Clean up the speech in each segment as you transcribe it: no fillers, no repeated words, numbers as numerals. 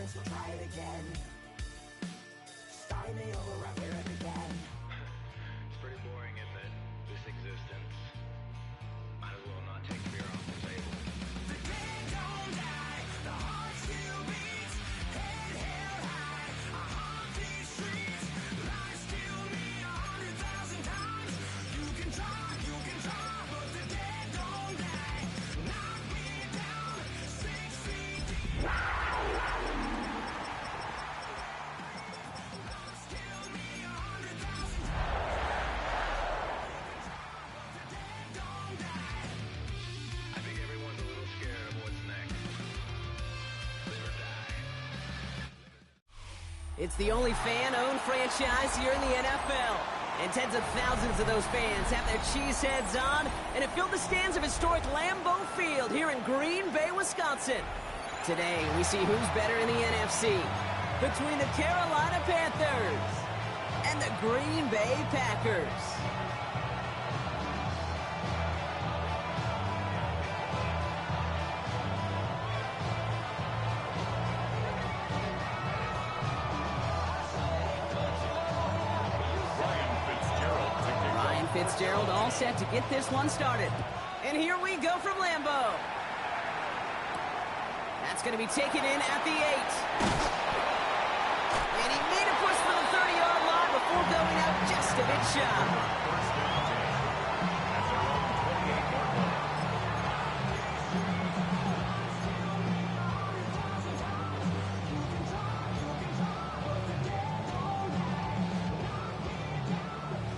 this, we'll try it again. Start me over, right where it began. It's pretty boring, isn't it? This existence. Might as well not take beer off the table. The dead don't die, the heart still beats. Head held high, I haunt these streets. Lies kill me 100,000 times. You can try, but the dead don't die. Knock me down 6 feet deep. Lies kill me 100,000 times. The dead don't die. I think everyone's a little scared of what's next. Live or die. It's the only fan-owned franchise here in the NFL. And tens of thousands of those fans have their cheese heads on and have filled the stands of historic Lambeau Field here in Green Bay, Wisconsin. Today, we see who's better in the NFC between the Carolina Panthers and the Green Bay Packers. Ryan Fitzgerald all set to get this one started. And here we go from Lambeau. That's going to be taken in at the 8. And he made a push for the 30-yard line before going out just a bit shy.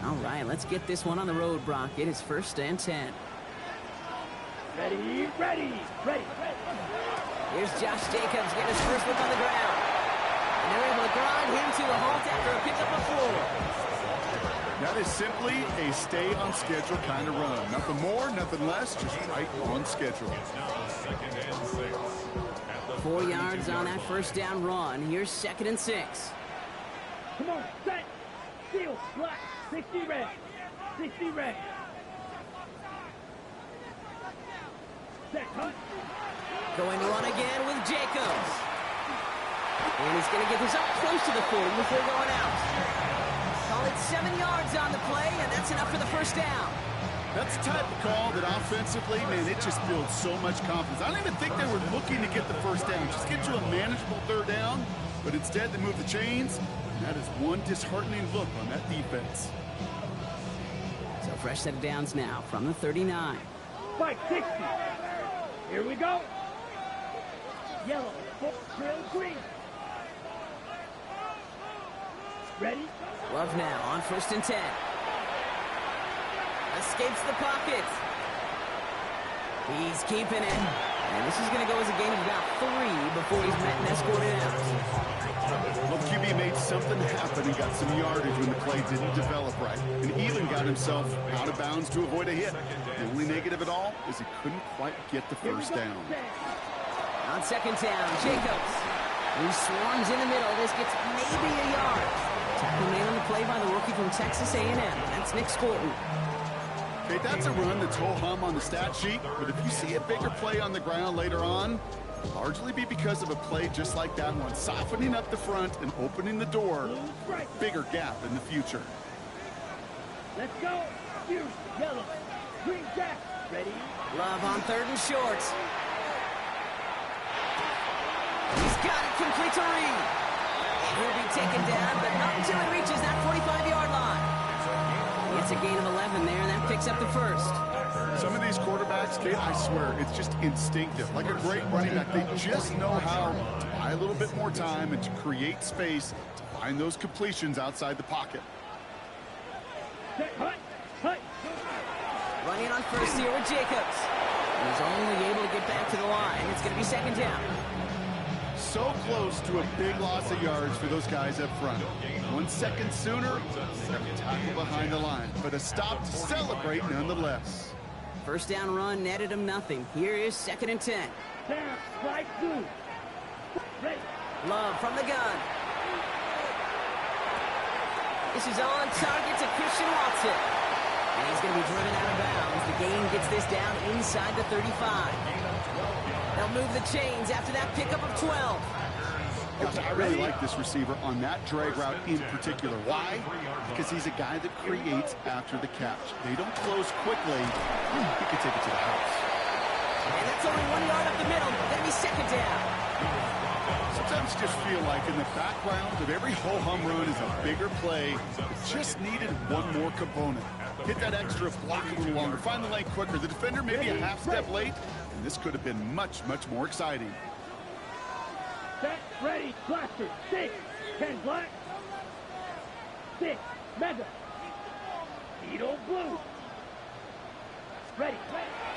All right, let's get this one on the road, Brock. It is 1st and 10. Ready. Here's Josh Jacobs getting his first look on the ground. And they're able to grind him to a halt after a pickup of 4. That is simply a stay-on-schedule kind of run. Nothing more, nothing less, just right on schedule. 4 yards on that first down run. Here's 2nd and 6. Come on, set. Steal, black. 60 red. 60 red. Set, cut. Going to run again with Jacobs. And he's going to get this up close to the 40 before going out. Call it 7 yards on the play, and that's enough for the first down. That's the type of call that offensively, man, it just builds so much confidence. I don't even think they were looking to get the first down. Just get to a manageable 3rd down, but instead they move the chains. That is one disheartening look on that defense. So fresh set of downs now from the 39. Spike 60. Here we go. Yellow, trail green. Ready? Love now on 1st and 10. Escapes the pocket. He's keeping it. And this is going to go as a gain of about 3 before he's met and escorted out. Well, QB made something happen. He got some yardage when the play didn't develop right. And even got himself out of bounds to avoid a hit. The only negative at all is he couldn't quite get the first down. On 2nd down, Jacobs. He swarms in the middle. This gets maybe a yard. Tackle made on the play by the rookie from Texas A&M. That's Nick Skolton. Okay, that's a run that's ho-hum on the stat sheet, but if you see a bigger play on the ground later on, it'll largely be because of a play just like that one, softening up the front and opening the door for a bigger gap in the future. Let's go. Fuse, yellow, green jack. Ready? Love on 3rd and short. He's got it complete to Reed. He'll be taken down, but not until he reaches that 45-yard line. It's a gain of 11 there, and that picks up the first. Some of these quarterbacks, Kate, I swear, it's just instinctive. Like a great running back, they just know how to buy a little bit more time and to create space to find those completions outside the pocket. Running on first here with Jacobs. He's only able to get back to the line. It's going to be 2nd down. So close to a big loss of yards for those guys up front. 1 second sooner, they have a tackle behind the line, but a stop to celebrate nonetheless. First down run netted him nothing. Here is 2nd and 10. Down, strike 2. Ready. Love from the gun. This is on target to Christian Watson. And he's going to be driven out of bounds. The gain gets this down inside the 35. They'll move the chains after that pickup of 12. Gosh, I really like this receiver on that drag route in particular. Why? Because he's a guy that creates after the catch. They don't close quickly. He could take it to the house. And that's only 1 yard up the middle. Gonna be second down. Sometimes you just feel like in the background of every ho-hum run is a bigger play. It just needed one more component. Hit that extra block a little longer. Find the lane quicker. The defender may be a half step late, and this could have been much, much more exciting. Set, ready, blaster, 6, 10 black, 6, mega, Beetle blue. Ready.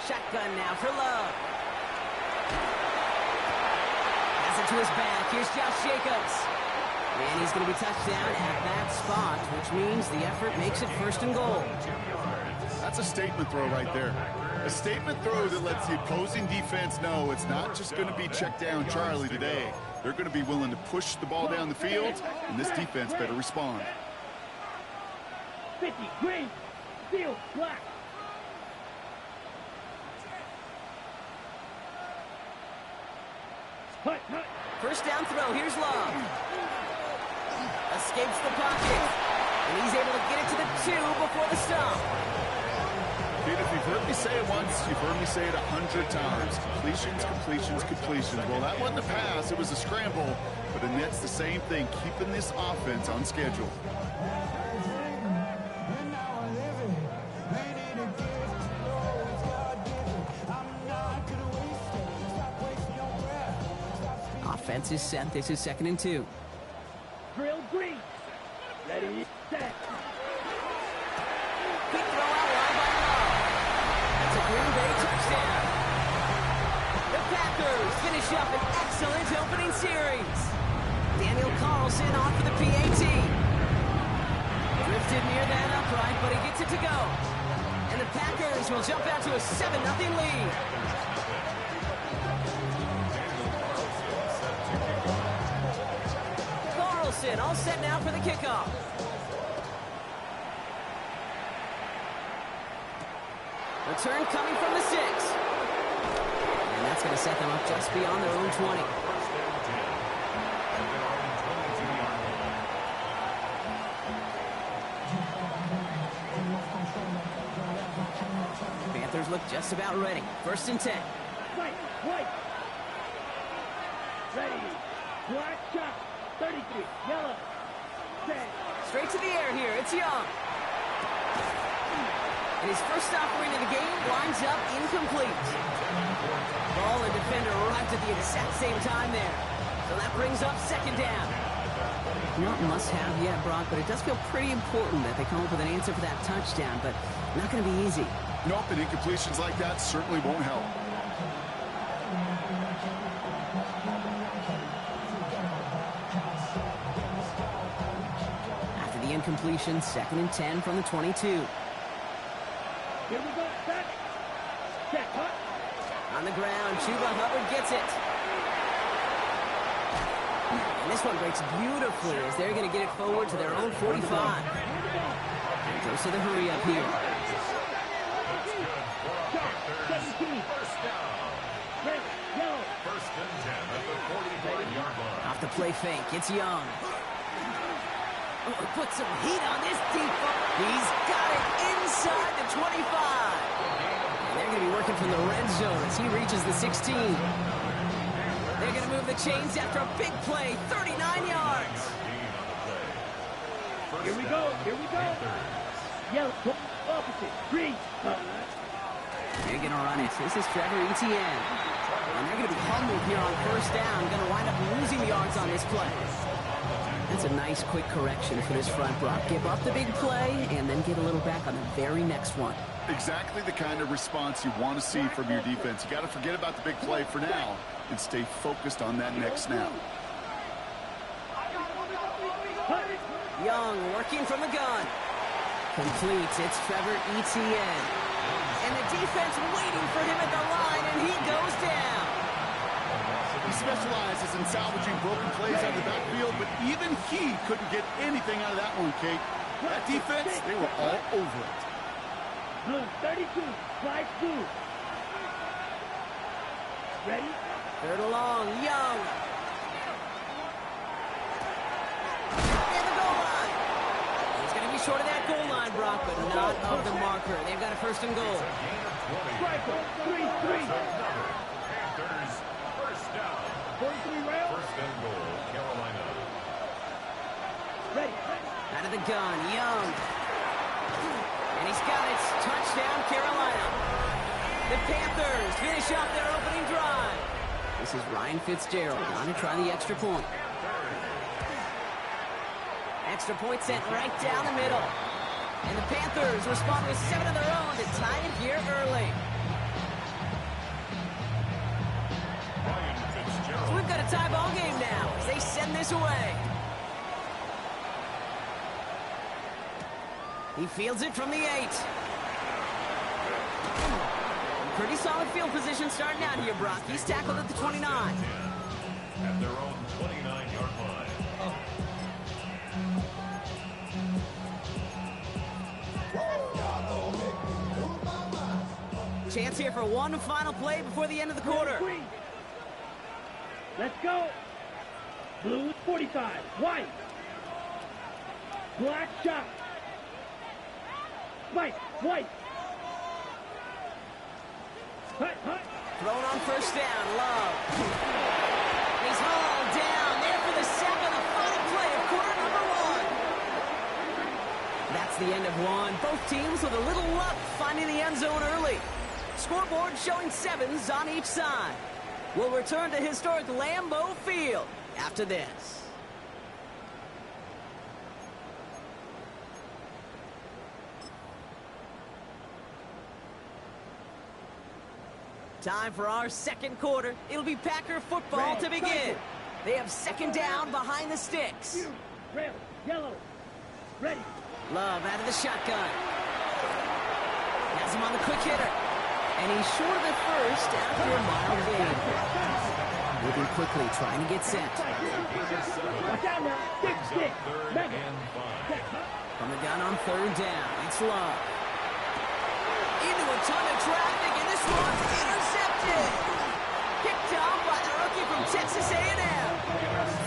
Shotgun now for Love. Pass it to his back. Here's Josh Jacobs. And he's going to be touched down at that spot, which means the effort makes it 1st and goal. That's a statement throw right there. A statement throw that lets the opposing defense know it's not just going to be check down Charlie today. They're going to be willing to push the ball down the field, and this defense better respond. 50, green, steel, black. Hut, hut. First down throw. Here's Love. Escapes the pocket. And he's able to get it to the 2 before the stop. Dude, if you've heard me say it once, you've heard me say it 100 times. Completions, completions, completions. Well, that wasn't a pass. It was a scramble. But then that's the same thing, keeping this offense on schedule. Offense is set. This is 2nd and 2. Drill green. Ready, set. Quick throw out wide by Love. That's a Green Bay touchdown. The Packers finish up an excellent opening series. Daniel Carlson off for the PAT. Drifted near that upright, but he gets it to go. And the Packers will jump out to a 7-0 lead. Carlson all set now for the kickoff. Return coming from the 6. And that's going to set them up just beyond their own 20. Panthers look just about ready. 1st and 10. White, white. Ready. Black shot. 33. Yellow. Set. Straight to the air here. It's Young. And his first offering of the game winds up incomplete. Ball and defender arrived at the exact same time there. So that brings up 2nd down. Not must-have yet, Brock, but it does feel pretty important that they come up with an answer for that touchdown, but not going to be easy. Nope, and incompletions like that certainly won't help. After the incompletion, 2nd and 10 from the 22. Here we go, set. Check, hut. On the ground, Chuba Hubbard gets it. And this one breaks beautifully as they're going to get it forward to their own 45. Goes to the hurry up here. Shot, 17. Red, yellow. 1st and 10 at the 45-yard line. Off the play fake, it's Young. Oh, put some heat on this deep ball. He's got it inside the 25. And they're going to be working from the red zone as he reaches the 16. They're going to move the chains after a big play, 39 yards. Here we go, here we go. Yellow, opposite, green. They're going to run it. This is Trevor Etienne. And they're going to be humbled here on 1st down. Going to wind up losing yards on this play. That's a nice quick correction for this front, Brock. Give up the big play and then get a little back on the very next one. Exactly the kind of response you want to see from your defense. You got to forget about the big play for now and stay focused on that next snap. Young working from the gun. Completes. It's Trevor Etienne. And the defense waiting for him at the line, and he goes down. He specializes in salvaging broken plays out of the backfield, but even he couldn't get anything out of that one, Kate. That defense, they were all over it. Blue, 32, fly blue. Ready? 3rd and long, Young. short of that goal line, Brock, but not of the marker. They've got a first and goal. Striker, 3-3. Panthers, first down. 43 rail. First and goal, Carolina. Ready. Out of the gun, Young. And he's got it. Touchdown, Carolina. The Panthers finish off their opening drive. This is Ryan Fitzgerald on to try the extra point. Extra point sent right down the middle. And the Panthers respond with 7 of their own to tie it here early. Ryan Fitzgerald. So we've got a tie ball game now as they send this away. He fields it from the 8. Pretty solid field position starting out here, Brock. He's tackled at the 29. At their own 29-yard line. Chance here for one final play before the end of the quarter. Green. Let's go. Blue is 45. White. Black shot. White. White. Hut, hut. Thrown on first down, Love. He's hauled down there for the sack on the final play of quarter number 1. That's the end of one. Both teams with a little luck finding the end zone early. Scoreboard showing 7s on each side. We'll return to historic Lambeau Field after this. Time for our second quarter. It'll be Packer football to begin. They have second down behind the sticks. Red, yellow. Ready. Love out of the shotgun. Has him on the quick hitter. And he's short of the first after a mile gain. Moving quickly, trying to get set. Watch out now. Stick. Third and 5. From the gun on third down, it's Love. Into a ton of traffic, and this one's intercepted. Picked off by the rookie from Texas A&M.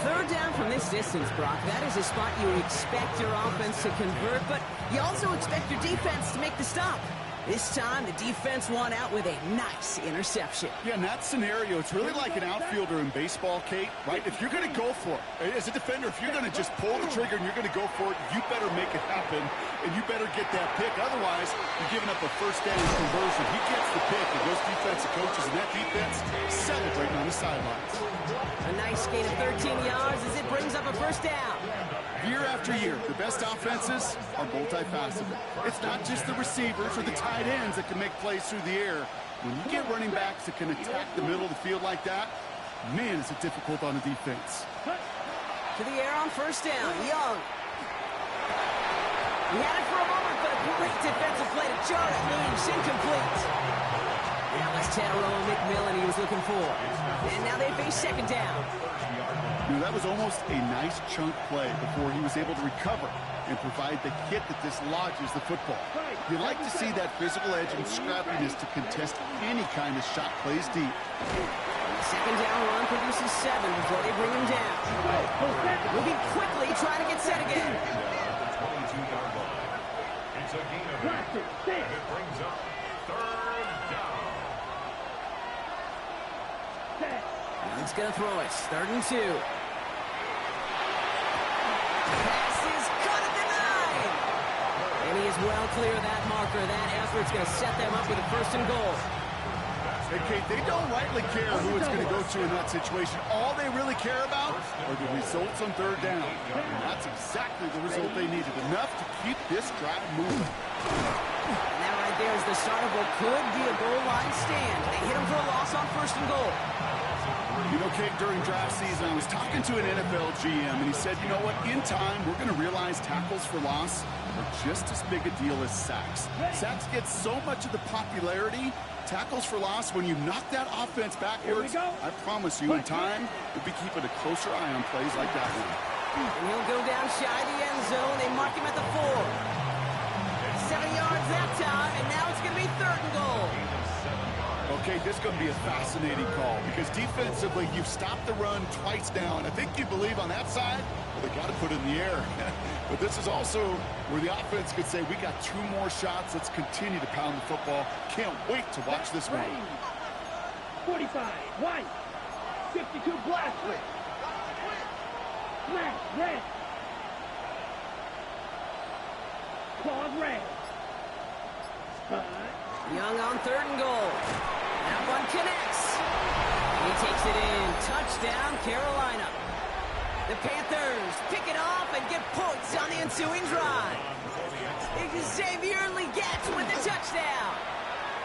Third down from this distance, Brock. That is a spot you expect your offense to convert, but you also expect your defense to make the stop. This time, the defense won out with a nice interception. Yeah, in that scenario, it's really like an outfielder in baseball, Kate, right? If you're going to go for it, as a defender, if you're going to just pull the trigger and you're going to go for it, you better make it happen, and you better get that pick. Otherwise, you're giving up a first down conversion. He gets the pick, and those defensive coaches and that defense celebrating on the sidelines. A nice gain of 13 yards as it brings up a first down. Year after year, the best offenses are multifaceted. It's not just the receivers or the tight ends that can make plays through the air. When you get running backs that can attack the middle of the field like that, man, is it difficult on the defense. To the air on first down, Young. He had it for a moment, but a great defensive play to jar it loose, incomplete. That was Tyrone McMillan he was looking for. And now they face second down. You know, that was almost a nice chunk play before he was able to recover and provide the hit that dislodges the football. You like to see that physical edge and scrappiness to contest any kind of shot plays deep. Second down run produces 7 before they bring him down. Moving quickly, trying to get set again. It's a gain of 8. And it brings up third down. He's going to throw it. 3rd and 2. Pass is cut at the 9. And he is well clear of that marker. That effort's going to set them up with a first and goal. Hey, Kate, they don't rightly care who it's going to go to in that situation. All they really care about are the results on third down. And that's exactly the result they needed. Enough to keep this drive moving. And that right there is the start of what could be a goal line stand. They hit him for a loss on first and goal. You know, Kate, during draft season, I was talking to an NFL GM, and he said, you know what, in time, we're going to realize tackles for loss are just as big a deal as sacks. Sacks get so much of the popularity. Tackles for loss, when you knock that offense backwards, I promise you, in time, we'll be keeping a closer eye on plays like that one. And he'll go down shy of the end zone. They mark him at the 4. 7 yards that time, and now it's going to be 3rd and goal. Okay, this is going to be a fascinating call because defensively, you've stopped the run twice now, and I think you believe on that side, well, they got to put it in the air. But this is also where the offense could say, we got 2 more shots. Let's continue to pound the football. Can't wait to watch this one. 45, white, 52, black, black, red, claws, red. Young on 3rd and goal. That one connects. He takes it in. Touchdown, Carolina. The Panthers pick it off and get points on the ensuing drive. Xavier Legette with the touchdown.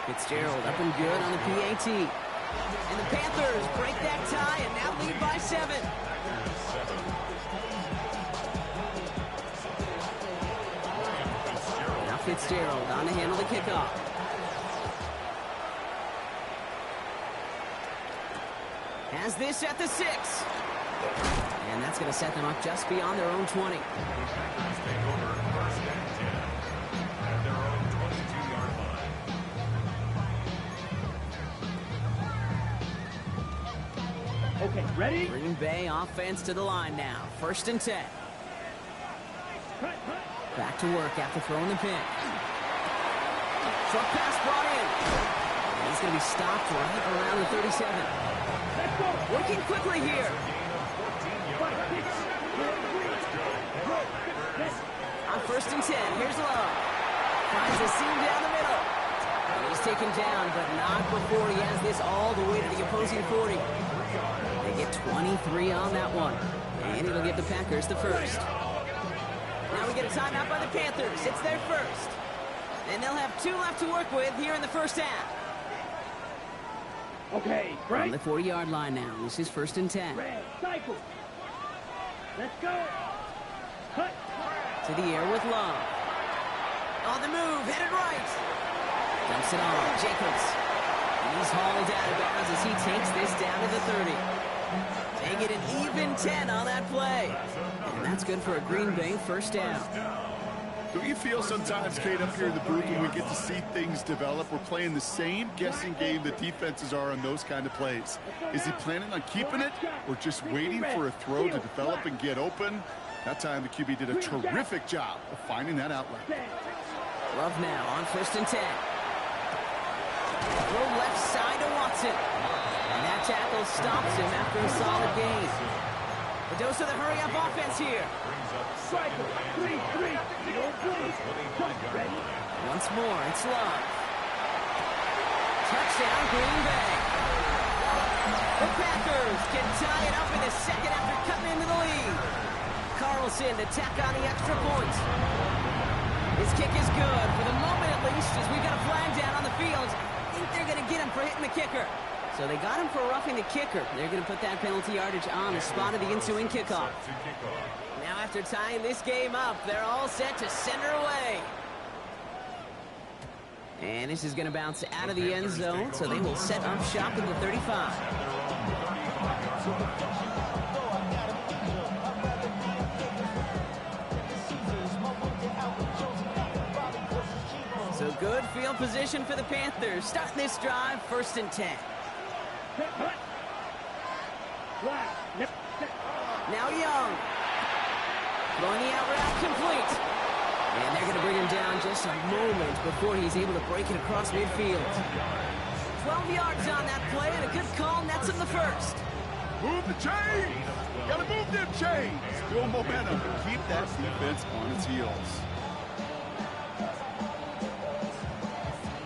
Fitzgerald up and good on the PAT. And the Panthers break that tie and now lead by 7. Now Fitzgerald on to handle the kickoff. Has this at the 6. And that's going to set them up just beyond their own 20. Take over 1st and 10 at their own 22-yard line. Okay, ready? Green Bay offense to the line now. 1st and 10. Back to work after throwing the pick. Short pass brought in. And he's going to be stopped right around the 37. Working quickly here. On 1st and 10, here's Love. Finds a seam down the middle. And he's taken down, but not before he has this all the way to the opposing 40. They get 23 on that one. And it'll give the Packers the first. Now we get a timeout by the Panthers. It's their first. And they'll have 2 left to work with here in the first half. Okay, From right. the 40-yard line now. This is 1st and 10. Red, cycle. Let's go. Cut. To the air with Love. On the move, headed right. Dumps it off, Jacobs. And he's hauled out of bounds as he takes this down to the 30. They get an even 10 on that play. And that's good for a Green Bay first down. Don't you feel sometimes, Kate, up here in the booth when we get to see things develop, we're playing the same guessing game the defenses are on those kind of plays? Is he planning on keeping it or just waiting for a throw to develop and get open? That time the QB did a terrific job of finding that outlet. Love now on 1st and 10. Throw left side to Watson. And that tackle stops him after a solid gain. A dose of the hurry-up offense here. Cycle. 3-3. Ready. Once more, it's Love. Touchdown, Green Bay. The Packers can tie it up in the second after cutting into the lead. Carlson to tack on the extra point. His kick is good, for the moment at least, as we've got a flag down on the field. I think they're going to get him for hitting the kicker. So they got him for roughing the kicker. They're going to put that penalty yardage on the spot of the ensuing kickoff. Now after tying this game up, they're all set to send her away. And this is going to bounce out of the end zone, so they will set up shop at the 35. So good field position for the Panthers. Starting this drive, 1st and 10. Now Young. Throwing the out route complete. And they're going to bring him down just a moment before he's able to break it across midfield. 12 yards on that play, and a good call nets him the first. Move the chains! Gotta move them chains! Build momentum. Keep that defense on its heels.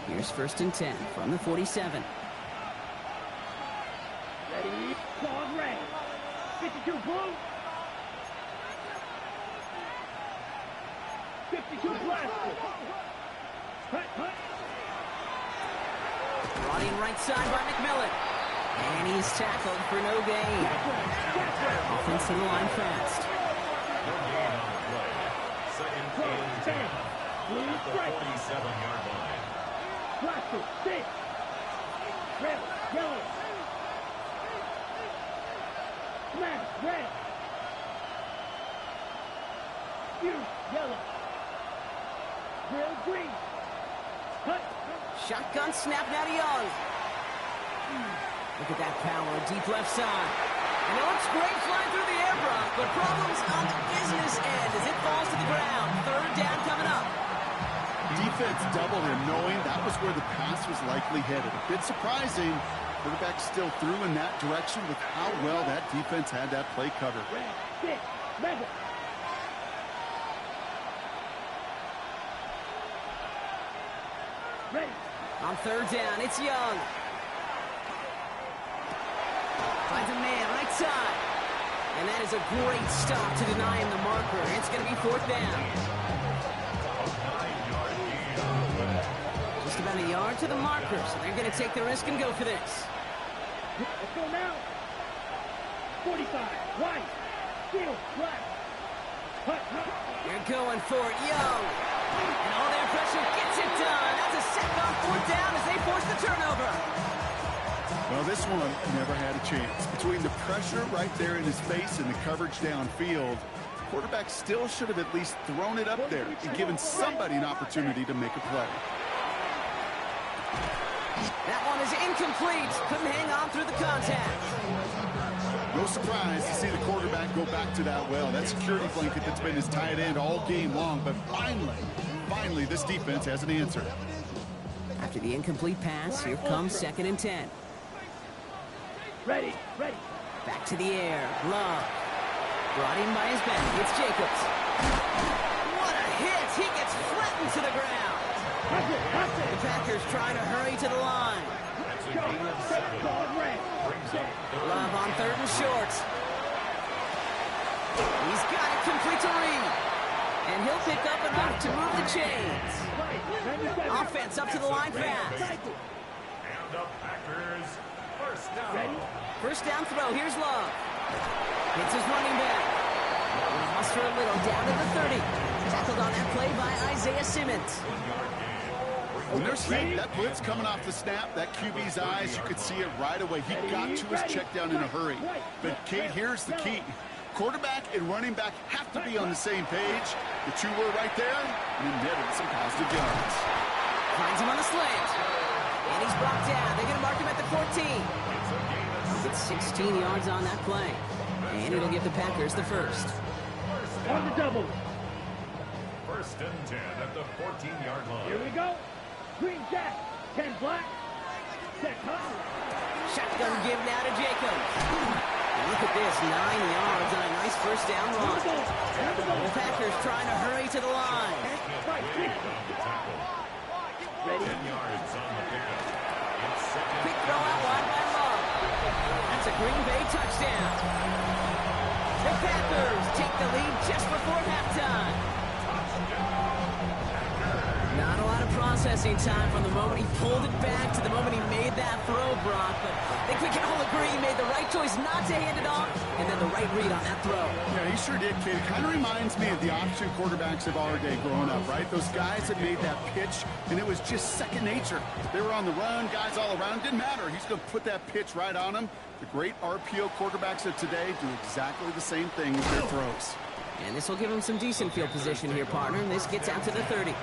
Here's 1st and 10 from the 47. Ready. Claws red. 52 blue. 52 black. Cut. Brought in right side by McMillan. And he's tackled for no gain. Offense to the line fast. Second and 10 at the 47-yard line. Plastic, 6. Red, yellow. Smash, red. Fuse, yellow. Grill, green. Cut. Shotgun snap now to Young. Look at that power, deep left side. And it looks great flying through the air, Brock, but problems on the business end as it falls to the ground. Third down coming up. Defense doubled him, knowing that was where the pass was likely headed. A bit surprising. Quarterback still threw in that direction with how well that defense had that play covered. Six, level. Ready. On third down, it's Young. Finds a man, right side. And that is a great stop to deny him the marker. It's going to be fourth down. Just about a yard to the marker, so they're going to take the risk and go for this. Let's go now. 45, right. Steal, flat. Hut, hut. They're going for it, Young. And all their pressure gets it done. That's a sack on fourth down as they force the turnover. Well, this one never had a chance. Between the pressure right there in his face and the coverage downfield, quarterback still should have at least thrown it up there and given somebody an opportunity to make a play. That one is incomplete. Couldn't hang on through the contact. No surprise to see the quarterback go back to that well. That security blanket that's been his tight end all game long. But finally, this defense has an answer. After the incomplete pass, here comes 2nd and 10. Ready, ready. Back to the air. Love. Brought in by his back. It's Jacobs. What a hit. He gets flattened to the ground. The Packers trying to hurry to the line. Love on third and short. He's got it complete to Reed. And he'll pick up enough to move the chains. Offense up to the line fast. And the Packers first down. First down throw. Here's Love. Hits his running back. He muster a little down to the 30. Tackled on that play by Isaiah Simmons. When there's heat, that blitz coming off the snap, that QB's eyes, you could see it right away. He got to his check down in a hurry. But, Kate, here's the key. Quarterback and running back have to be on the same page. The two were right there, and he netted some positive yards. Finds him on the slant. And he's brought down. They're going to mark him at the 14. Gets 16 yards on that play. And it'll give the Packers the first. On the double. First and 10 at the 14-yard line. Here we go. Green jack. 10 black. Set hot. Shotgun give now to Jacobs. And look at this, 9 yards on a nice first down run. The Packers trying to hurry to the line. Ready. 10 yards on the pickup. It's second. Quick throw out wide by Love. That's a Green Bay touchdown. The Packers take the lead just before halftime. Not a lot of processing time from the moment he pulled it back to the moment he made that throw, Brock. But I think we can all agree he made the right choice not to hand it off, and then the right read on that throw. Yeah, he sure did, kid. It kind of reminds me of the option quarterbacks of our day growing up, right? Those guys that made that pitch, and it was just second nature. They were on the run, guys all around. Didn't matter. He's going to put that pitch right on them. The great RPO quarterbacks of today do exactly the same thing with their throws. And this will give him some decent field position here, partner. And this gets out to the 30.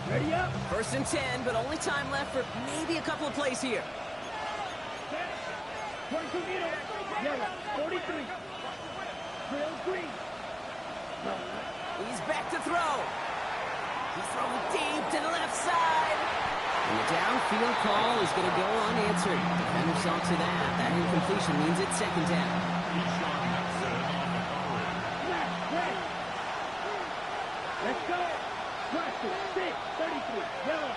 Ready up. First and 10, but only time left for maybe a couple of plays here. 22 meter. Yellow. 43. Trail green. He's back to throw. He's throwing deep to the left side. And the downfield call is going to go unanswered. Defender saw to that. That incompletion means it's second down. Let's go. Plastic. 6. 33. Yellow.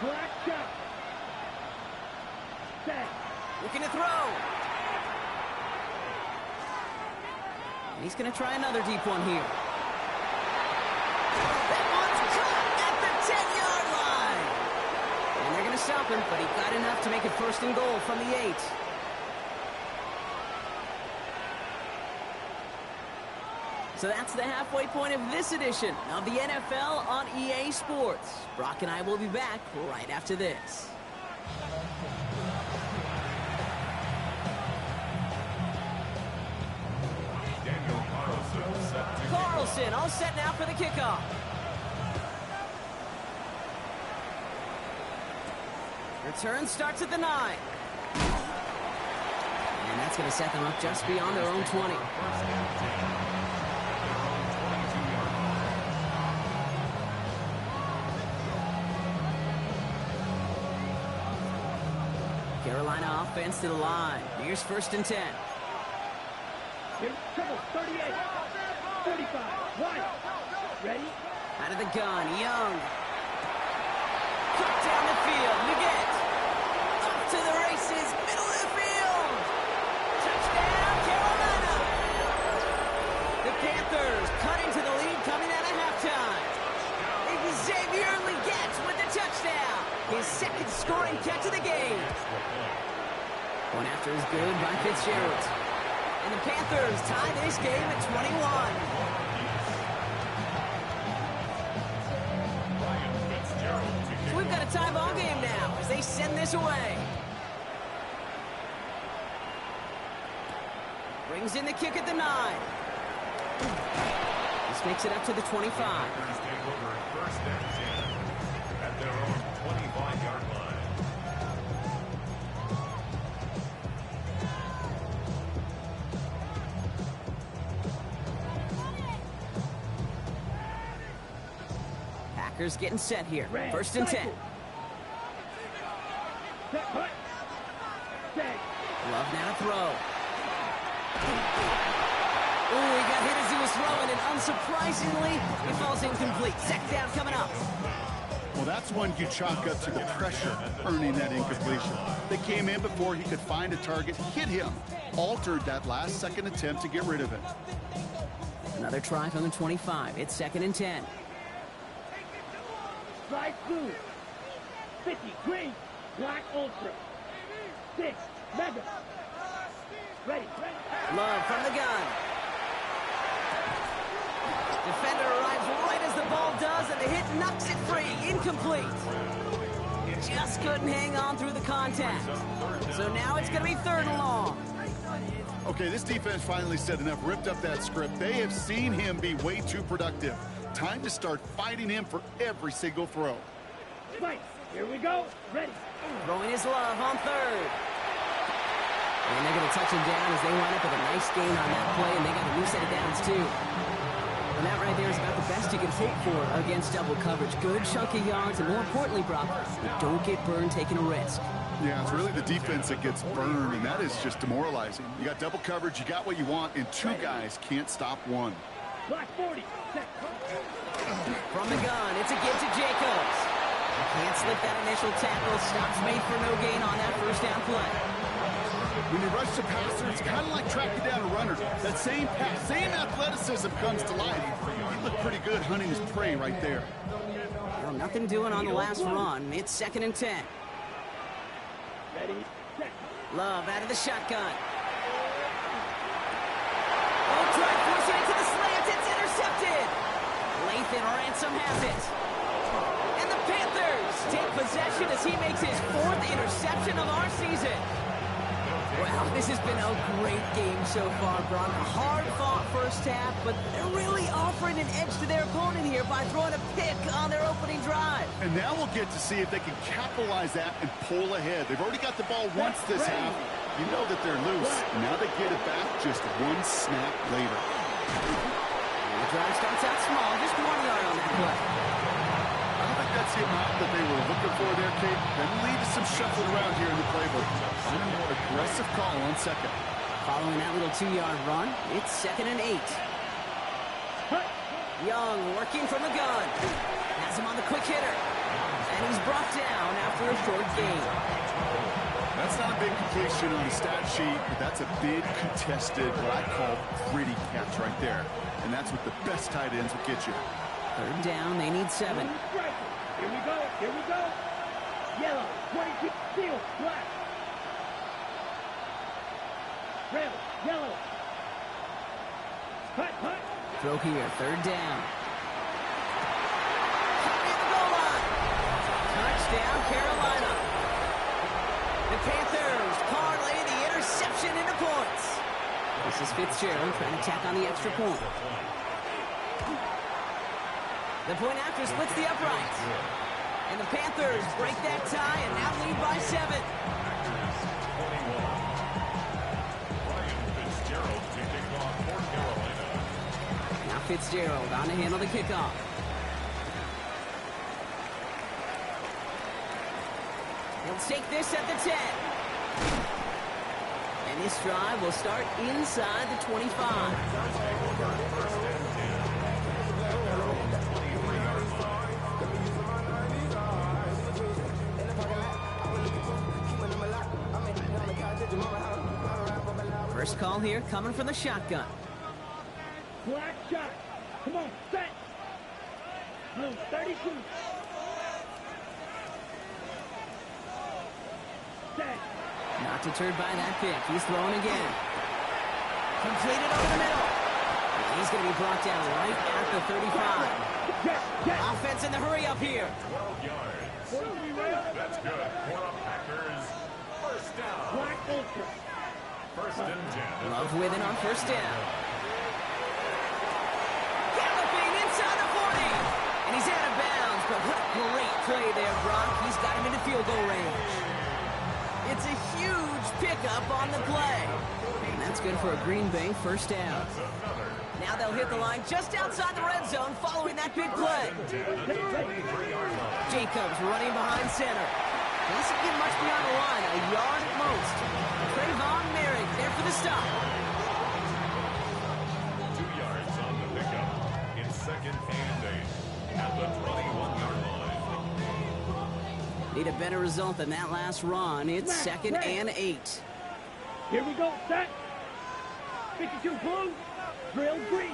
Black shot. Set. Looking to throw. And he's going to try another deep one here. That one's caught at the 10-yard line. And they're going to stop him, but he got enough to make it first and goal from the 8. So that's the halfway point of this edition of the NFL on EA Sports. Brock and I will be back right after this. Daniel Carlson set Wilson all set now for the kickoff. Return starts at the 9. And that's going to set them up just beyond their own 20. Carolina offense to the line. Here's 1st and 10. Here's trouble. 38. 45. Wide. Ready? Out of the gun, Young. Cut down the field. Nugget. Up to the races. Middle of the field. Touchdown, Carolina. The Panthers cutting to the lead coming out of halftime. Xavier Legette with the touchdown. His 2nd scoring catch of the game. One after is good by Fitzgerald. And the Panthers tie this game at 21. So we've got a tie ball game now as they send this away. Brings in the kick at the 9. This makes it up to the 25. Panthers take over 1st and 10 at their own 25-yard line. Packers getting set here. Red, 1st and 10. cycle. Set, hut. Set. Love now to throw. Ooh, he got hit as he was throwing, and unsurprisingly, he falls incomplete. 2nd down coming up. Well, that's one you chalk up to the pressure earning that incompletion. They came in before he could find a target, hit him, altered that last 2nd attempt to get rid of it. Another try from the 25. It's 2nd and 10. Slide blue. 50. Green. Black ultra. 6. Mega. Ready. Love from the gun. Defender arrives right as the ball does, and the hit knocks it free. Incomplete. Just couldn't hang on through the contact. So now it's going to be 3rd and long. Okay, this defense finally said enough, ripped up that script. They have seen him be way too productive. Time to start fighting him for every single throw. Spike. Here we go. Ready. Throwing his Love on 3rd. And they're going to touch him down as they wind up with a nice gain on that play, and they got a new set of downs, too. And that right there is about the best you can hope for against double coverage. Good chunky yards, and more importantly, Brock, don't get burned taking a risk. Yeah, it's really the defense that gets burned, and that is just demoralizing. You got double coverage, you got what you want, and 2 guys can't stop one. Black 40. Set. From the gun, it's a give to Jacobs. Can't slip that initial tackle. Stops made for no gain on that 1st down play. When you rush the passer, it's kind of like tracking down a runner. That same pass, same athleticism comes to life. He looked pretty good hunting his prey right there. Well, nothing doing on the last run. It's 2nd and 10. Ready. Set. Love out of the shotgun. Oh, try forcing it to the slant. It's intercepted. Lathan Ransom has it. And the Panthers take possession as he makes his 4th interception of our season. Wow, this has been a great game so far, Brock. A hard-fought 1st half, but they're really offering an edge to their opponent here by throwing a pick on their opening drive. And now we'll get to see if they can capitalize that and pull ahead. They've already got the ball once this half. You know that they're loose. Now they get it back just 1 snap later. And the drive starts out small, just 1 yard on that play. I don't think that's the amount that they were looking for there, Kate. Then lead to some shuffling around here in the playbook. Find a more aggressive call on 2nd. Following that little 2-yard run, it's 2nd and 8. Young working from the gun. Has him on the quick hitter. And he's brought down after a short gain. That's not a big completion on the stat sheet, but that's a big contested, what I call gritty catch right there. And that's what the best tight ends will get you. 3rd down, they need 7. Here we go. Here we go. Yellow. 22. Steel. Black. Red. Yellow. Hut. Hut. Throw here, 3rd down. At the goal line. Touchdown, Carolina. The Panthers parlay the interception into points. This is Fitzgerald trying to tack on the extra point. The point after splits the uprights. And the Panthers break that tie and now lead by 7. Packers 21. Ryan Fitzgerald kicking off for Carolina. Now Fitzgerald on to handle the kickoff. He'll take this at the 10. And this drive will start inside the 25. Take over first and 10. At their own 23-yard line. First call here coming from the shotgun. Black shot. Come on, set. Blue 32. Set. Not deterred by that pick. He's throwing again. Completed over the middle. And he's going to be brought down right at the 35. Offense in the hurry up here. 12 yards. That's good. For the Packers. First down. Black ultra. First and 10. Love with it on first down. Galloping inside the 40. And he's out of bounds. But what a great play there, Brock. He's got him into field goal range. It's a huge pickup on the play. And that's good for a Green Bay first down. Now they'll hit the line just outside the red zone following that big play. Jacobs running behind center. Doesn't get much beyond the line, a yard at most. Trayvon Merrick there for the stop. 2 yards on the pickup. It's second and 8 at the 21-yard line. Need a better result than that last run. It's second and 8. Here we go, set. 52 blue. Drill green.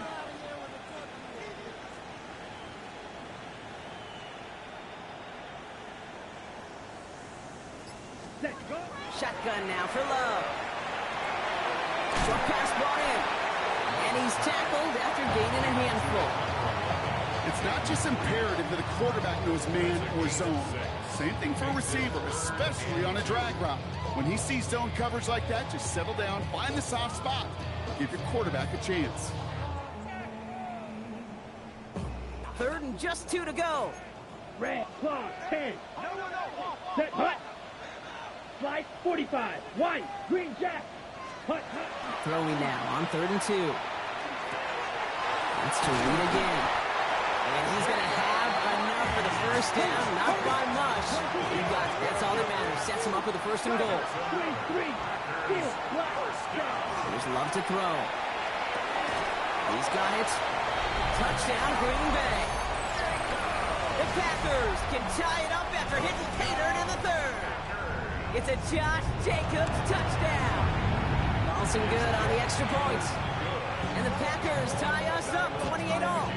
Set, go. Shotgun now for Love. Short pass brought in. And he's tackled after gaining a handful. It's not just imperative that a quarterback knows man or zone. Same thing for a receiver, especially on a drag route. When he sees zone coverage like that, just settle down, find the soft spot. Give your quarterback a chance. Third and just 2 to go. Red, claw, 10. Set, hut. Slide, 45. White, green jack. Hut, hut. Throwing now on 3rd and 2. That's to Reed again. And he's going to have enough for the first down. Not by much. He got it. That's all that matters. Sets him up with a 1st and goal. 3-3. Field, black, down. There's Love to throw. He's got it. Touchdown, Green Bay. The Packers can tie it up after hitting Pater in the 3rd. It's a Josh Jacobs touchdown. Lawson good on the extra point. And the Packers tie us up 28-all.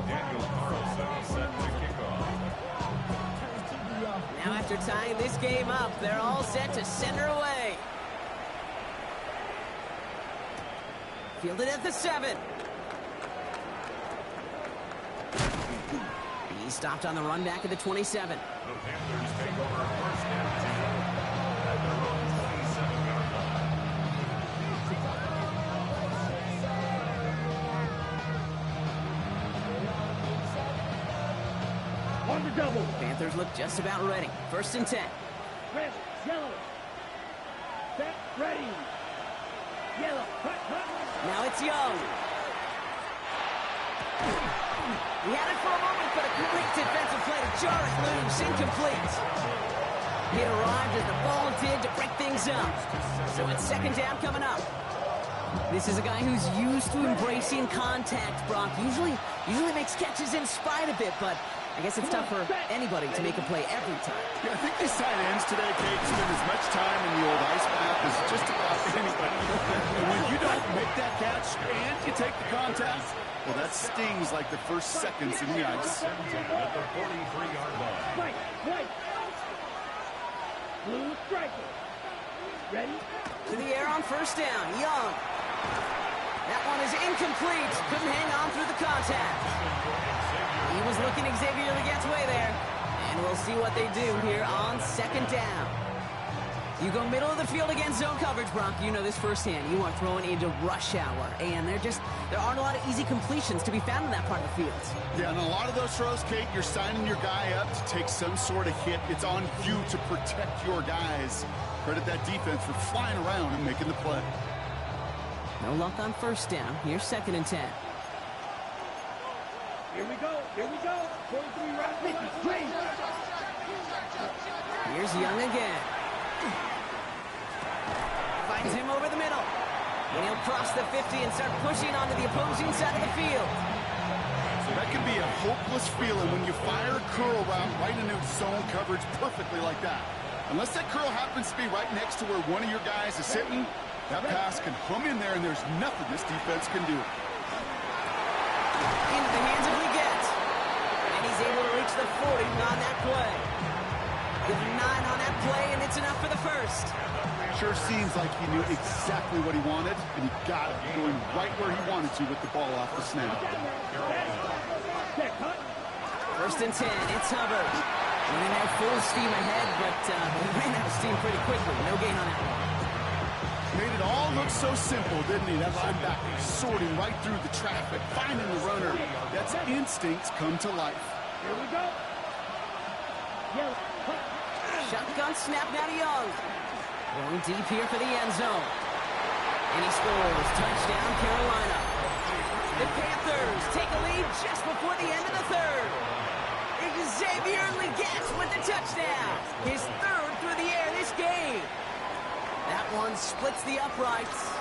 Daniel Carlson set to kick off. Now after tying this game up, they're all set to send her away. Fielded at the 7. He's stopped on the run back at the 27. The Panthers take over first and 10 at their own 27-yard line. On the double. Panthers look just about ready. 1st and 10. Red, yellow. Set, ready. Yellow, hut, hut. Now it's Young. He had it for a moment, but a great defensive play to jar it loose. Incomplete. He arrived as the ball did to break things up. So it's 2nd down coming up. This is a guy who's used to embracing contact, Brock. Usually makes catches in spite of it, but I guess it's tough for anybody to make a play every time. Yeah, I think these tight ends today, Kate, spend as much time in the old ice bath as just about anybody. And when you don't make that catch and you take the contact, well, that stings like the first seconds in the ice. At the 43-yard line. White, white. Blue striker. Ready? To the air on 1st down. Young. That one is incomplete. Couldn't hang on through the contact. He was looking Xavier to get away there. And we'll see what they do here on second down. You go middle of the field against zone coverage, Brock. You know this firsthand. You are throwing into rush hour, and there aren't a lot of easy completions to be found in that part of the field. Yeah, and a lot of those throws, Kate, you're signing your guy up to take some sort of hit. It's on you to protect your guys. Credit that defense for flying around and making the play. No luck on first down. Here's 2nd and 10. Here we go. 43 rounds. Here's Young again. Finds him over the middle. And he'll cross the 50 and start pushing onto the opposing side of the field. So that can be a hopeless feeling when you fire a curl route right into zone coverage perfectly like that. Unless that curl happens to be right next to where one of your guys is sitting, that pass can hum in there and there's nothing this defense can do. Into the hands of Leggett. And he's able to reach the 40 on that play. Give him 9 on that play, and it's enough for the first. Sure seems like he knew exactly what he wanted, and he got it, going right where he wanted to with the ball off the snap. 1st and 10, it's Hubbard. Running there full steam ahead, but he ran out of steam pretty quickly. No gain on that one. Made it all look so simple, didn't he? That linebacker sorting right through the traffic, finding the runner. That's instincts come to life. Here we go. Shotgun snap now to Young. Going deep here for the end zone. And he scores. Touchdown, Carolina. The Panthers take a lead just before the end of the 3rd. Xavier Leggett with the touchdown. His 3rd through the air this game. That one splits the uprights.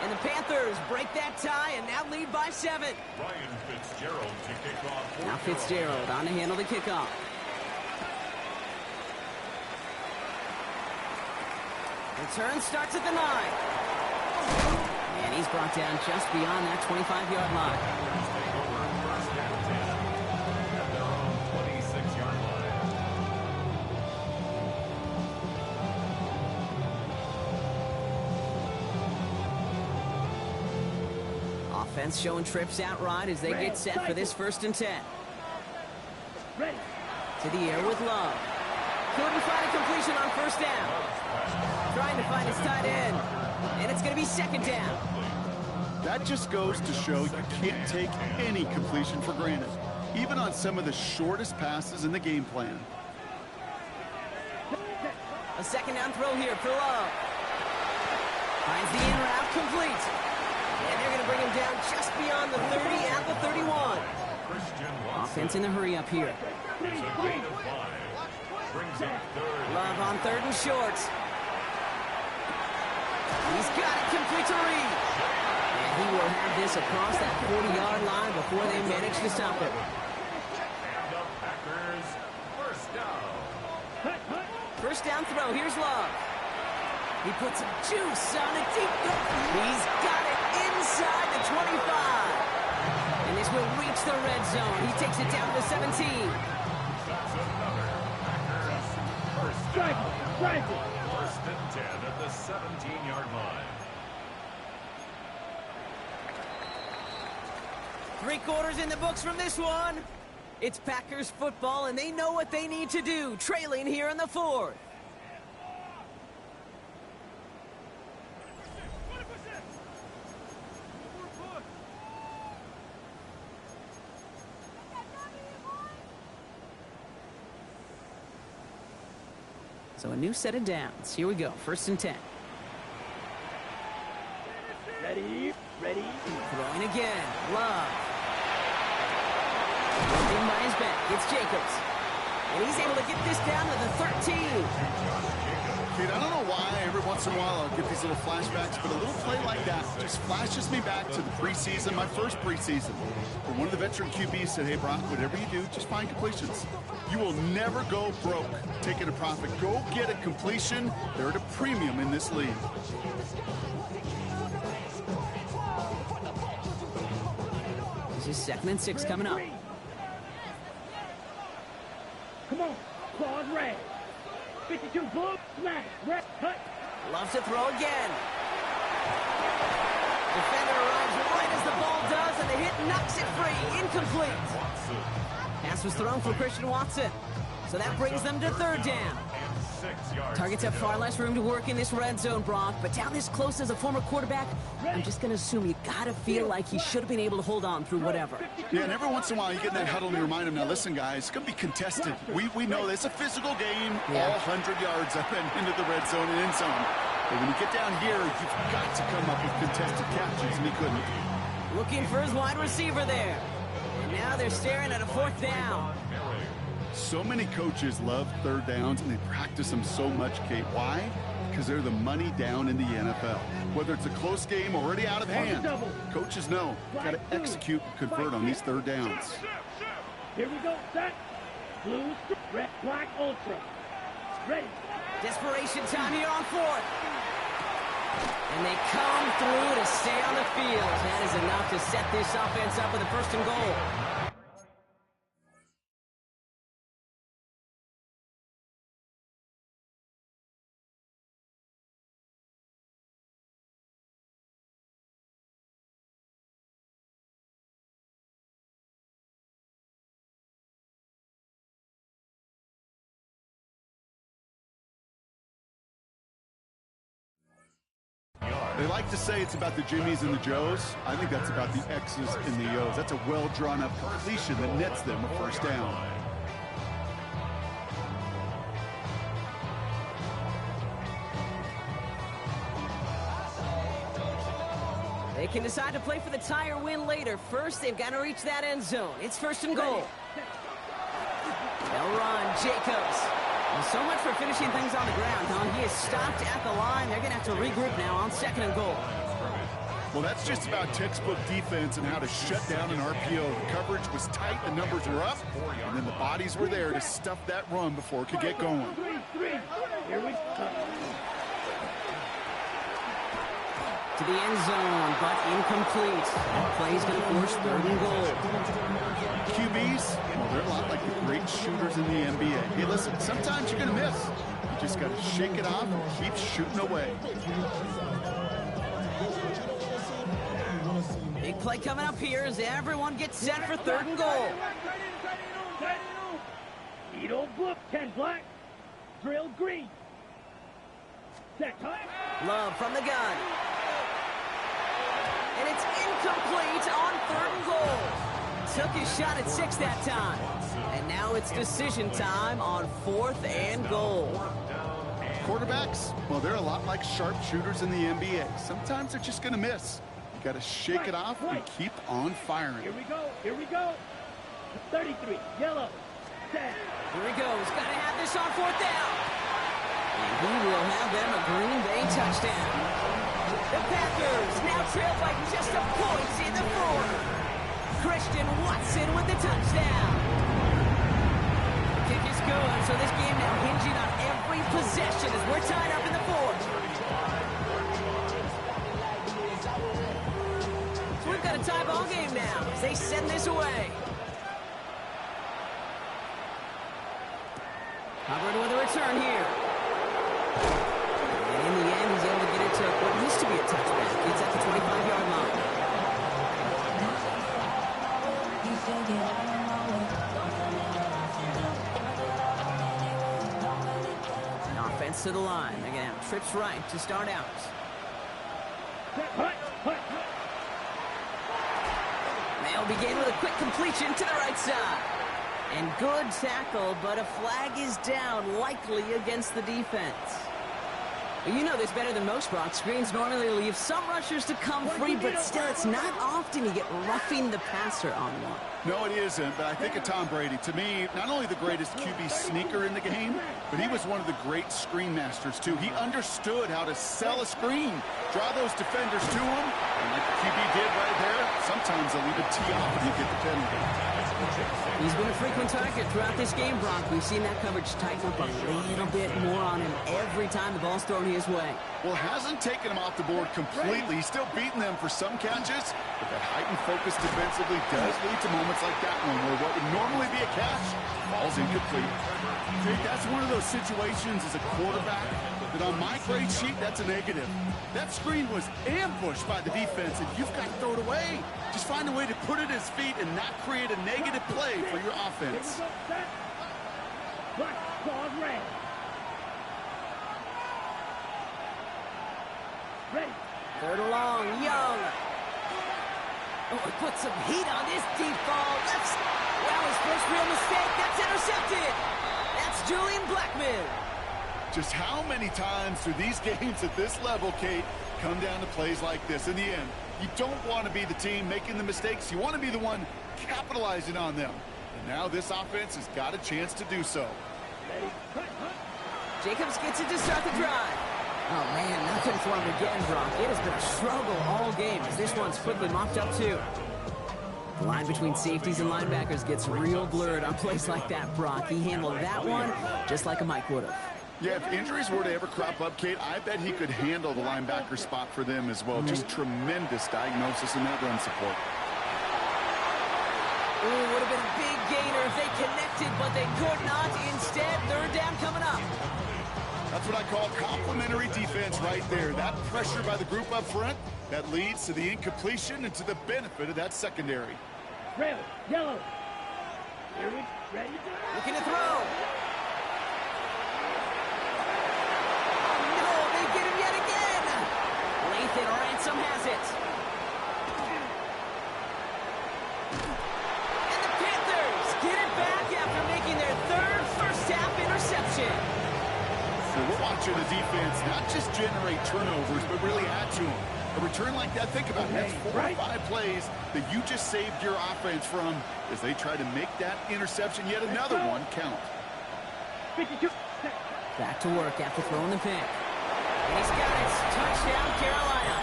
And the Panthers break that tie and now lead by 7. Ryan Fitzgerald to kick off. Now Fitzgerald on to handle the kickoff. Return starts at the 9. And he's brought down just beyond that 25-yard line. First and 10 at their own 26-yard line. Offense showing trips out right as they get set for this 1st and 10. Ready. To the air with Love. Couldn't find a completion on 1st down. Trying to find his tight end. And it's going to be 2nd down. That just goes to show you can't take any completion for granted, even on some of the shortest passes in the game plan. A 2nd down throw here for Love. Finds the in route complete. And they're going to bring him down just beyond the 30 at the 31. Offense in the hurry up here. Love on 3rd and short. He's got it complete to Reed. And he will have this across that 40-yard line before they manage to stop it. And the Packers first down. 1st down throw. Here's Love. He puts some juice on a deep throw. He's got it inside the 25. And this will reach the red zone. He takes it down to 17. That's another Packers first Strike down. it. Strike it. 1st and 10 at the 17-yard line. 3 quarters in the books from this one. It's Packers football, and they know what they need to do, trailing here in the 4th. So a new set of downs. Here we go. 1st and 10. Ready. Ready. Throwing again. Love. In by his back. It's Jacobs. And he's able to get this down to the 13. Kid, I don't know why every once in a while I'll get these little flashbacks, but a little play like that just flashes me back to the preseason, my first preseason. Where one of the veteran QBs said, hey, Brock, whatever you do, just find completions. You will never go broke taking a profit. Go get a completion. They're at a premium in this league. This is 2nd and 6 coming up. Come on. Claws red. 52 blue. Smash. Red. Cut. Loves to throw again. Defender arrives right as the ball does, and the hit knocks it free. Incomplete. Pass was thrown for Christian Watson. So that brings them to third down. 6 yards. Targets have far less room to work in this red zone, Brock. But down this close as a former quarterback, I'm just going to assume you got to feel like he should have been able to hold on through whatever. Yeah, and every once in a while you get in that huddle and you remind them, now listen, guys, it's going to be contested. We know this. It's a physical game, all 100 yards up and into the red zone and end zone. But when you get down here, you've got to come up with contested catches, and he couldn't. Looking for his wide receiver there. And now they're staring at a fourth down. So many coaches love third downs, and they practice them so much, Kate. Why? Because they're the money down in the NFL. Whether it's a close game already out of hand, coaches know got to execute and convert on these third downs. Here we go, set. Blue, red, black, ultra. Ready. Desperation time here on fourth. And they come through to stay on the field. That is enough to set this offense up with a first and goal. They like to say it's about the Jimmies and the Joes. I think that's about the X's and the O's. That's a well-drawn-up completion that nets them a first down. They can decide to play for the tie or win later. First, they've got to reach that end zone. It's first and goal. They'll run. Jacobs. Well, so much for finishing things on the ground, huh? He is stopped at the line. They're going to have to regroup now on second and goal. Well, that's just about textbook defense and how to shut down an RPO. The coverage was tight, the numbers were up, and then the bodies were there to stuff that run before it could get going. Here we go. To the end zone, but incomplete. That play's going to force third and goal. QBs, well, they're a lot like the great shooters in the NBA. Hey, listen, sometimes you're going to miss. You just got to shake it off and keep shooting away. Big play coming up here as everyone gets set for third and goal. Edo book, 10 black. Drill green. Set time. Love from the gun. And it's incomplete on third and goal. Took his shot at 6 that time. And now it's decision time on fourth and goal. Quarterbacks, well, they're a lot like sharpshooters in the NBA. Sometimes they're just going to miss. You got to shake it off and keep on firing. Here we go. Here we go. 33, yellow. Set. Here he goes. Got to have this on fourth down. And he will have them a Green Bay touchdown. The Panthers now trail by just a point in the fourth. Christian Watson with the touchdown. The kick is good, so this game now hinging on every possession as we're tied up in the fourth. So we've got a tie ball game now as they send this away. Hubbard with a return here. And in the end, he's able to get it to what used to be a touchback. It's at the 25-yard line. An offense to the line. They're going to have trips right to start out. They'll begin with a quick completion to the right side. And good tackle, but a flag is down, likely against the defense. You know this better than most, Brock. Screens normally leave some rushers to come free, but still, it's not often you get roughing the passer on one. No, it isn't, but I think of Tom Brady. To me, not only the greatest QB sneaker in the game, but he was one of the great screen masters, too. He understood how to sell a screen, draw those defenders to him, and like the QB did right there, sometimes they'll even tee off and you get the penalty. He's been a frequent target throughout this game, Brock. We've seen that coverage tighten up a little bit more on him every time the ball's thrown coming his way. Well, hasn't taken him off the board completely. He's still beating them for some catches, but that heightened focus defensively does lead to moments like that one where what would normally be a catch falls incomplete. Jake, that's one of those situations as a quarterback that on my grade sheet, that's a negative. That screen was ambushed by the defense, and you've got to throw it away. Just find a way to put it at his feet and not create a negative play for your offense. Black ball red. Ready. Third and long, Young. Oh, he put some heat on this deep ball. Well, his first real mistake. That's intercepted. That's Julian Blackman. Just how many times through these games at this level, Kate, come down to plays like this? In the end, you don't want to be the team making the mistakes. You want to be the one capitalizing on them. And now this offense has got a chance to do so. Ready. Cut. Jacobs gets it to start the drive. Oh, man, nothing for him again, Brock. It has been a struggle all game as this one's quickly mopped up, too. The line between safeties and linebackers gets real blurred on plays like that, Brock. He handled that one just like a Mike would have. Yeah, if injuries were to ever crop up, Kate, I bet he could handle the linebacker spot for them as well. Just tremendous diagnosis in that run support. Ooh, would have been a big gainer if they connected, but they could not. Instead, third down coming up. That's what I call complimentary defense right there. That pressure by the group up front, that leads to the incompletion and to the benefit of that secondary. Red. Yellow. Here we ready. Looking to throw. No, they get him yet again. Lathan Ransom has it. And the Panthers get it back after making their third first-half interception. So we're watching the defense not just generate turnovers, but really add to them. A return like that, think about it, that's 4 or 5 plays that you just saved your offense from as they try to make that interception, yet another one, count. 52. Back to work after throwing the pick. And he's got it. Touchdown, Carolina.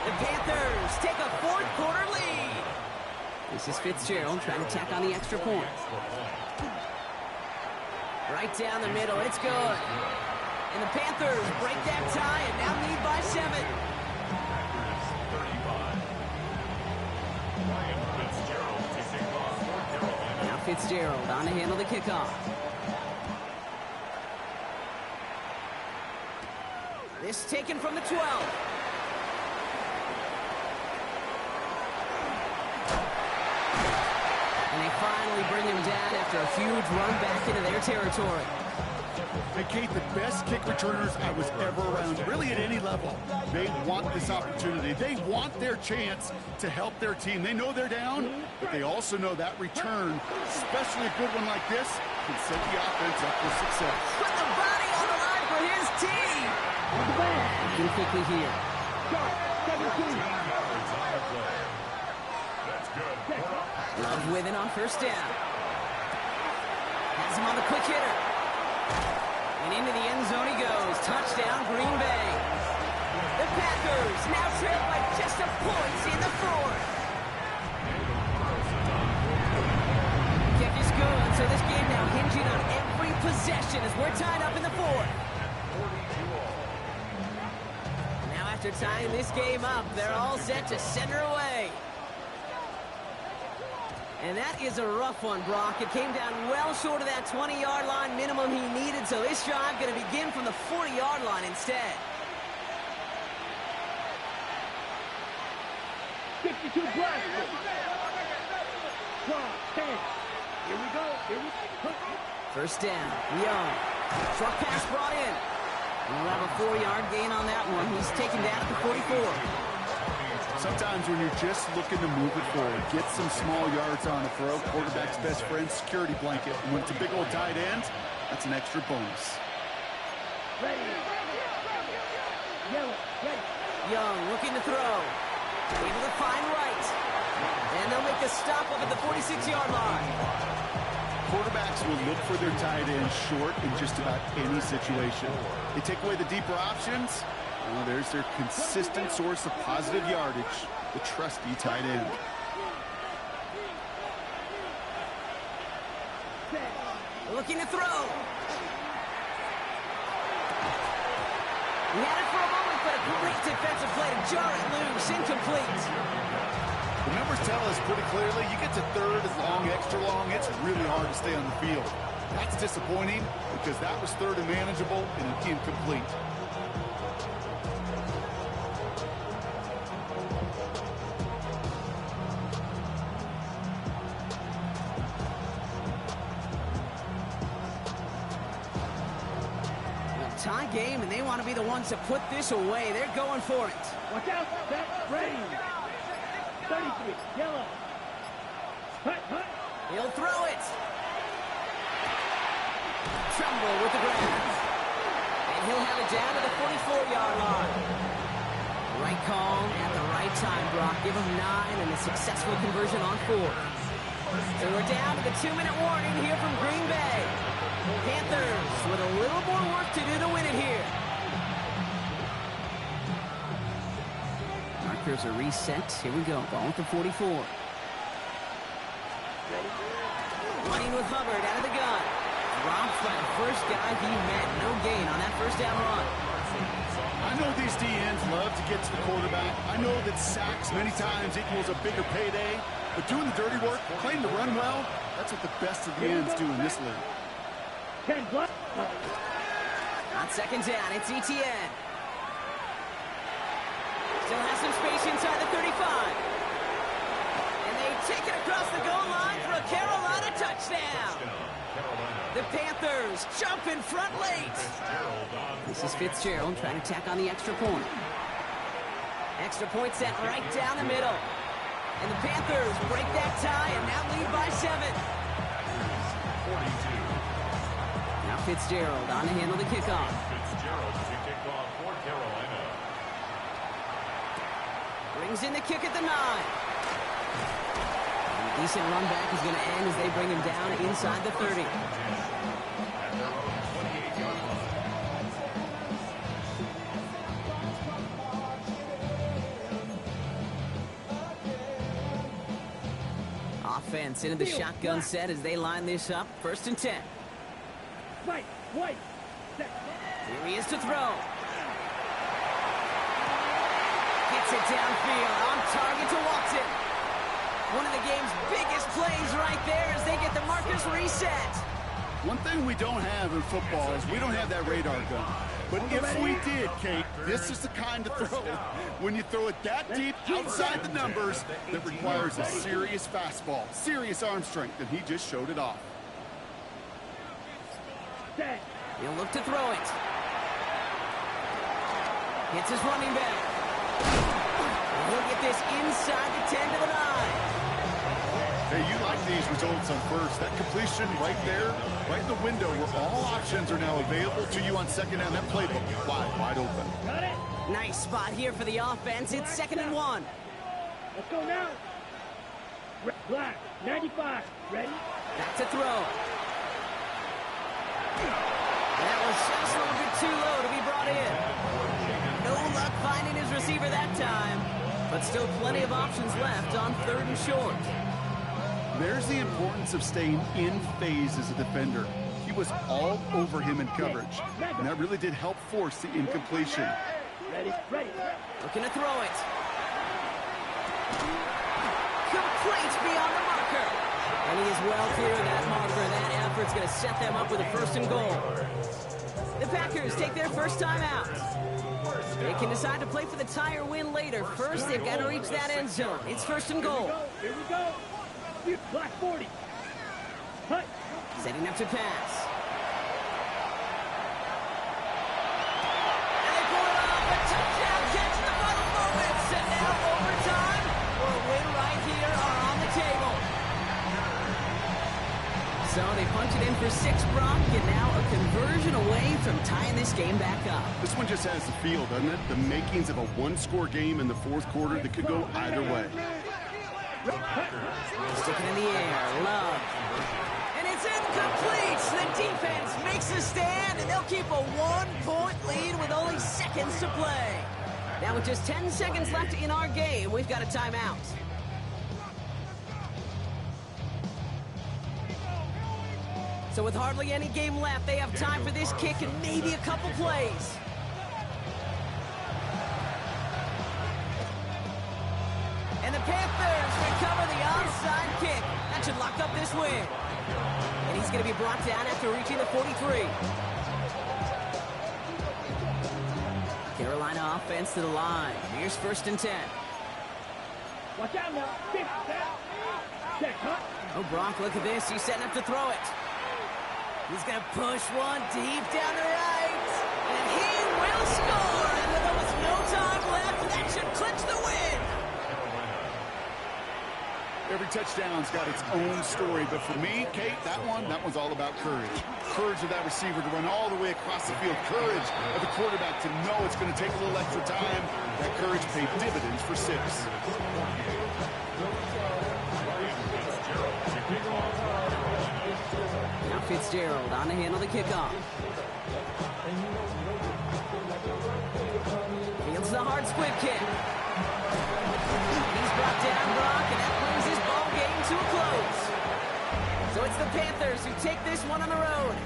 The Panthers take a fourth-quarter lead. This is Fitzgerald trying to tack on the extra point. Right down the middle. It's good. And the Panthers break that tie and now lead by 7. Now Fitzgerald on to handle the kickoff. This taken from the 12. And they finally bring him down after a huge run back into their territory. Hey, Kate, the best kick returners I was ever around, really at any level, they want this opportunity. They want their chance to help their team. They know they're down, but they also know that return, especially a good one like this, can set the offense up for success. Put the body on the line for his team. Looking quickly here. Start. 17. Love with it on first down. Has him on the quick hitter. And into the end zone he goes. Touchdown, Green Bay. The Packers now trail by just a point in the fourth. Kick is good, so this game now hinging on every possession as we're tied up in the fourth. Now after tying this game up, they're all set to send her away. And that is a rough one, Brock. It came down well short of that 20-yard line minimum he needed, so this drive going to begin from the 40-yard line instead. 52 plus. 12, 10. Here we go. First down, Young. Short pass brought in. And we'll have a 4-yard gain on that one. He's taken down at the 44. Sometimes when you're just looking to move it forward, get some small yards on a throw, quarterback's best friend, security blanket. And when it's a big old tight end, that's an extra bonus. Ready. Yellow. Ready. Young looking to throw. Able to find right. And they'll make the stop up at the 46-yard line. Quarterbacks will look for their tight end short in just about any situation. They take away the deeper options. Well, there's their consistent source of positive yardage, the trusty tight end. Looking to throw. He had it for a moment, but a great defensive play to jar it loose. Incomplete. The numbers tell us pretty clearly, you get to third and long, extra long, it's really hard to stay on the field. That's disappointing because that was third and manageable and incomplete. Tie game, and they want to be the ones to put this away. They're going for it. Watch out, set, ready. 33, yellow. Hut, hut. He'll throw it. Trumbull with the grab. And he'll have it down to the 44-yard line. Right call at the right time, Brock. Give him 9 and a successful conversion on 4. So we're down to the 2-minute warning here from Green Bay. Panthers with a little more work to do to win it here. Markers are reset. Here we go. Ball at the 44. Running with Hubbard out of the gun. Dropped by the first guy he met. No gain on that first down run. I know these DNs love to get to the quarterback. I know that sacks many times equals a bigger payday. But doing the dirty work, playing to run well, that's what the best of the ends do in this league. 10 block. On second down, it's ETN. Still has some space inside the 35. And they take it across the goal line for a Carolina touchdown. The Panthers jump in front late. This is Fitzgerald trying to tack on the extra point. Extra point set right down the middle. And the Panthers break that tie and now lead by 7. 42. Now Fitzgerald on to handle the kickoff. Fitzgerald to kick off for Carolina. Brings in the kick at the 9. And a decent run back is going to end as they bring him down inside the 30. At their own 28-yard line. Offense into the shotgun set as they line this up. 1st and 10. Right, white. Set. Here he is to throw. Gets it downfield, on target to Watson. One of the game's biggest plays right there as they get the markers reset. One thing we don't have in football is we don't have that radar gun. But if we did, Kate, this is the kind of throw when you throw it that deep outside the numbers that requires a serious fastball, serious arm strength, and he just showed it off. Set. He'll look to throw it. Hits his running back. He'll get this inside the 10 to the 9. Hey, you like these results on first. That completion right there, right in the window where all options are now available to you on second down. That playbook wide open. Got it. Nice spot here for the offense. It's 2nd and 1. Let's go now. Black, 95. Ready? Back to throw. That was just a little bit too low to be brought in. No luck finding his receiver that time. But still plenty of options left on 3rd and short. There's the importance of staying in phase as a defender. He was all over him in coverage, and that really did help force the incompletion. Ready, ready. Looking to throw it. Complete beyond the marker. And he is well clear of that marker. That effort's going to set them up with a 1st and goal. The Packers take their first time out. They can decide to play for the tie or win later. First, they've got to reach that end zone. It's 1st and goal. Here we go. Black 40. Hut. Setting up to pass. And they pull it off. A touchdown catch in the final moments. And now overtime or a win right here are on the table. So they punch it in for 6, Brock, and now a conversion away from tying this game back up. This one just has the feel, doesn't it? The makings of a one-score game in the 4th quarter that could go either way. Sticking in the air, Love. And it's incomplete. The defense makes a stand, and they'll keep a 1-point lead with only seconds to play. Now with just 10 seconds left in our game, we've got a timeout. So with hardly any game left, they have time for this kick and maybe a couple plays. Panthers recover the onside kick. That should lock up this win. And he's going to be brought down after reaching the 43. Carolina offense to the line. Here's 1st and 10. Watch out now. Big set. Check, hut. Oh, Brock, look at this. He's setting up to throw it. He's going to push one deep down the right. And he will score. And with almost no time left, that should clinch the win. Every touchdown's got its own story, but for me, Kate, that one's all about courage. Courage of that receiver to run all the way across the field. Courage of the quarterback to know it's going to take a little extra time. That courage paid dividends for 6. Now Fitzgerald on to handle the kickoff. Fields the hard squib kick. He's brought down, Brock, and that brings his ball game to a close. So it's the Panthers who take this one on the road.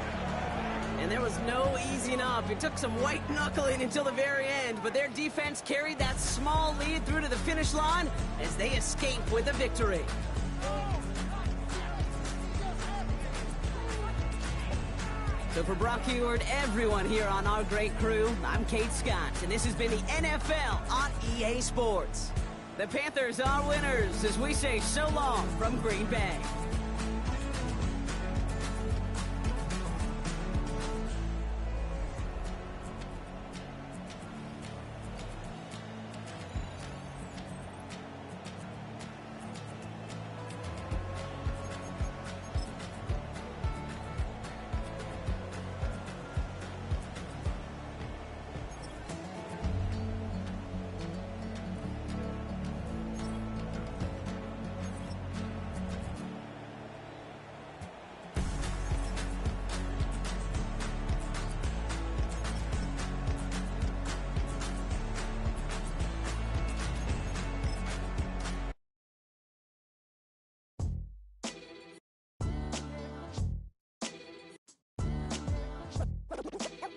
And there was no easing up. It took some white knuckling until the very end, but their defense carried that small lead through to the finish line as they escape with a victory. So for Brock Heward, everyone here on our great crew, I'm Kate Scott, and this has been the NFL on EA Sports. The Panthers are winners as we say so long from Green Bay.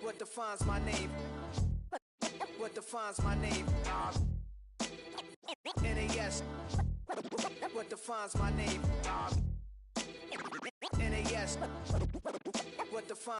What defines my name? What defines my name? NAS. What defines my name? NAS. What defines